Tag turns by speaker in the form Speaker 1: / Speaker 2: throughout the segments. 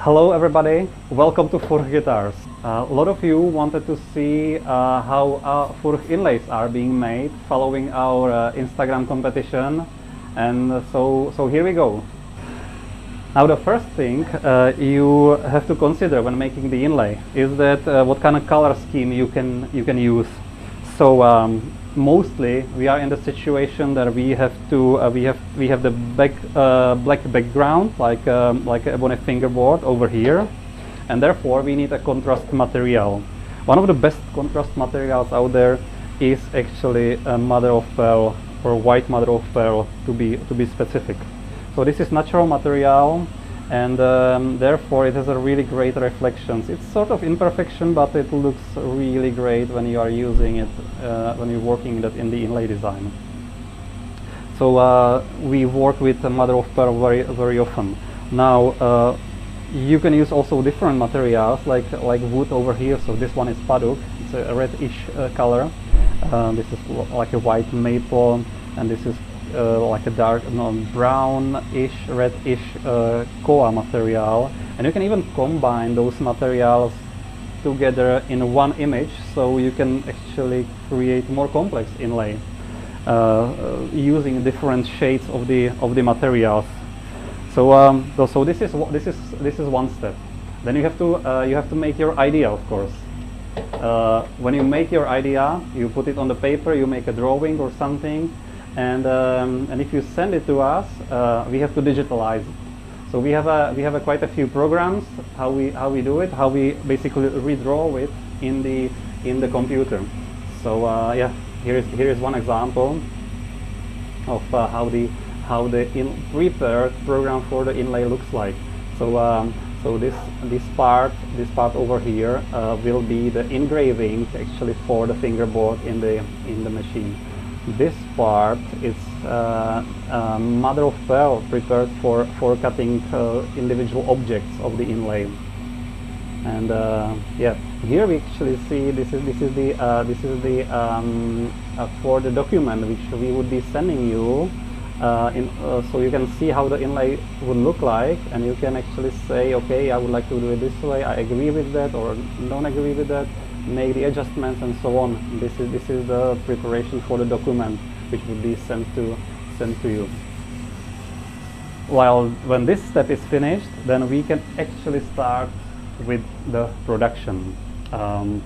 Speaker 1: Hello everybody, welcome to Furch Guitars. A lot of you wanted to see how Furch inlays are being made following our Instagram competition, and so here we go. Now the first thing you have to consider when making the inlay is that what kind of color scheme you can use. So mostly we are in the situation that we have to we have the black background like on a fingerboard over here, and therefore we need a contrast material. One of the best contrast materials out there is actually a mother of pearl, or white mother of pearl to be specific. So this is natural material, and therefore it has a really great reflections. It's sort of imperfection, but it looks really great when you are using it, when you're working that in the inlay design. So we work with mother of pearl very often. Now you can use also different materials like wood over here. So this one is paduk. It's a reddish color. This is like a white maple, and this is like a dark, brownish, reddish koa material, and you can even combine those materials together in one image, so you can actually create more complex inlay using different shades of the materials. So so this is one step. Then you have to make your idea, of course. When you make your idea, you put it on the paper, you make a drawing or something. And if you send it to us, we have to digitalize it. So we have quite a few programs how we do it, how we basically redraw it in the computer. So yeah, here is one example of how the prepared program for the inlay looks like. So so this part over here will be the engraving actually for the fingerboard in the machine. This part is mother of pearl prepared for cutting individual objects of the inlay. And yeah, here we actually see this is the for the document which we would be sending you. So you can see how the inlay would look like, and you can actually say, okay, I would like to do it this way, I agree with that or don't agree with that, make the adjustments and so on. This is the preparation for the document which would be sent to you. While when this step is finished, then we can actually start with the production. And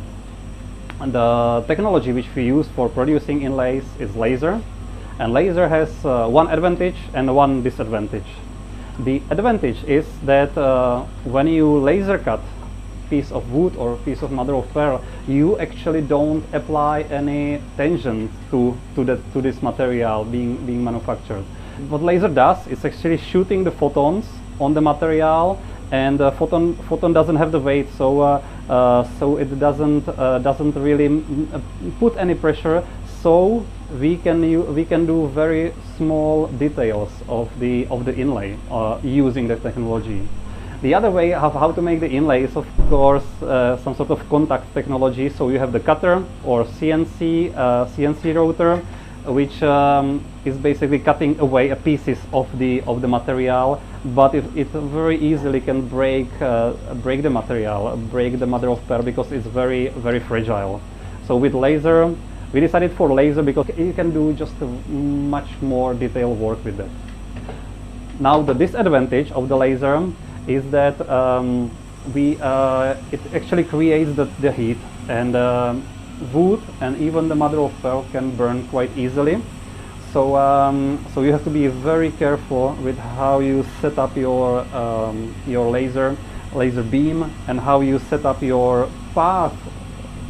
Speaker 1: the technology which we use for producing inlays is laser, and laser has one advantage and one disadvantage. The advantage is that when you laser cut piece of wood or piece of mother of pearl, you actually don't apply any tension to this material being manufactured. What laser does is actually shooting the photons on the material, and the photon doesn't have the weight, so so it doesn't really put any pressure. So we can do very small details of the inlay using the technology. The other way of how to make the inlay is, of course, some sort of contact technology. So you have the cutter or CNC rotor, which is basically cutting away pieces of the material, but it very easily can break the material, break the mother of pearl, because it's very fragile. So with laser, we decided for laser because you can do just much more detailed work with that. Now the disadvantage of the laser is that it actually creates the heat, and wood and even the mother of pearl can burn quite easily. So so you have to be very careful with how you set up your laser beam, and how you set up your path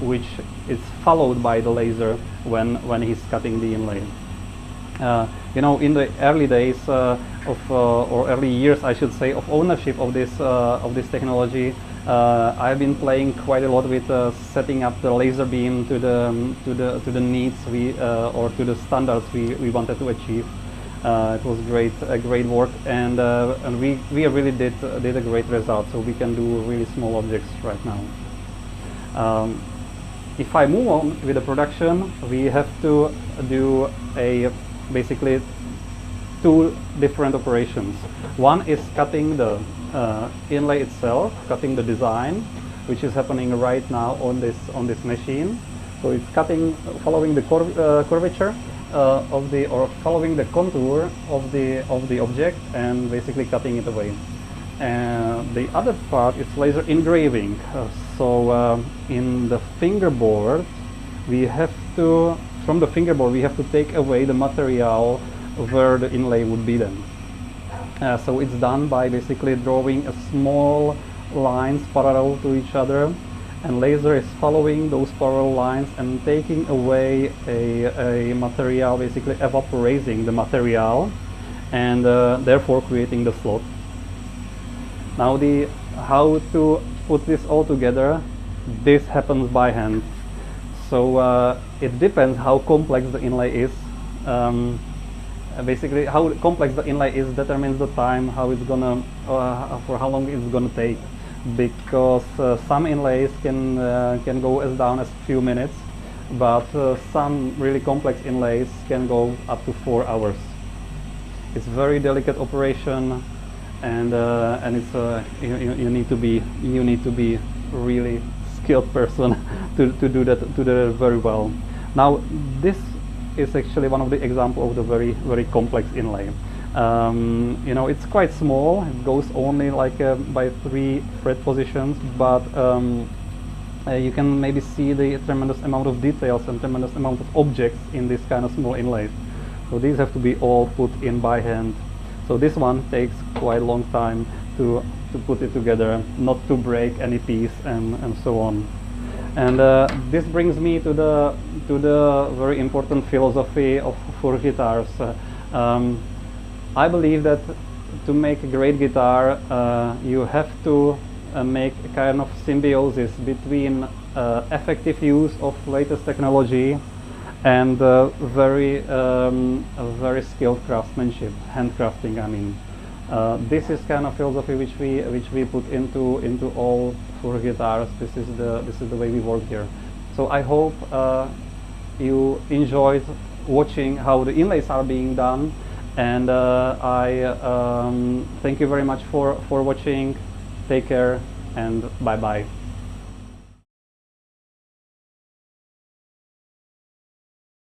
Speaker 1: which is followed by the laser when he's cutting the inlay. You know, in the early days or early years, I should say, of ownership of this technology, I've been playing quite a lot with setting up the laser beam to the needs or to the standards we wanted to achieve. It was great work, and we really did a great result. So we can do really small objects right now. If I move on with the production, we have to do basically two different operations. One is cutting the inlay itself, cutting the design, which is happening right now on this machine. So it's cutting, following the curvature of the, or following the contour of the object, and basically cutting it away. And the other part is laser engraving. So in the fingerboard, we have to, from the fingerboard, we have to take away the material where the inlay would be then. So it's done by basically drawing a small lines parallel to each other, and laser is following those parallel lines and taking away a material, basically evaporating the material, and therefore creating the slot. Now how to put this all together, this happens by hand. So it depends how complex the inlay is. Basically, how complex the inlay is determines the time, how it's gonna, for how long it's gonna take. Because some inlays can go as down as few minutes, but some really complex inlays can go up to 4 hours. It's very delicate operation, and it's you need to be really skilled person to do that very well. Now this is actually one of the examples of the very complex inlay. You know, it's quite small. It goes only like by 3 fret positions, but you can maybe see the tremendous amount of details and tremendous amount of objects in this kind of small inlays. So these have to be all put in by hand. So this one takes quite a long time to put it together, not to break any piece and so on. And this brings me to the very important philosophy of Furch guitars. I believe that to make a great guitar, you have to make a kind of symbiosis between effective use of latest technology and very skilled craftsmanship, handcrafting. I mean, this is kind of philosophy which we put into all Furch guitars. This is the way we work here. So I hope you enjoyed watching how the inlays are being done, and I thank you very much for watching. Take care and bye bye.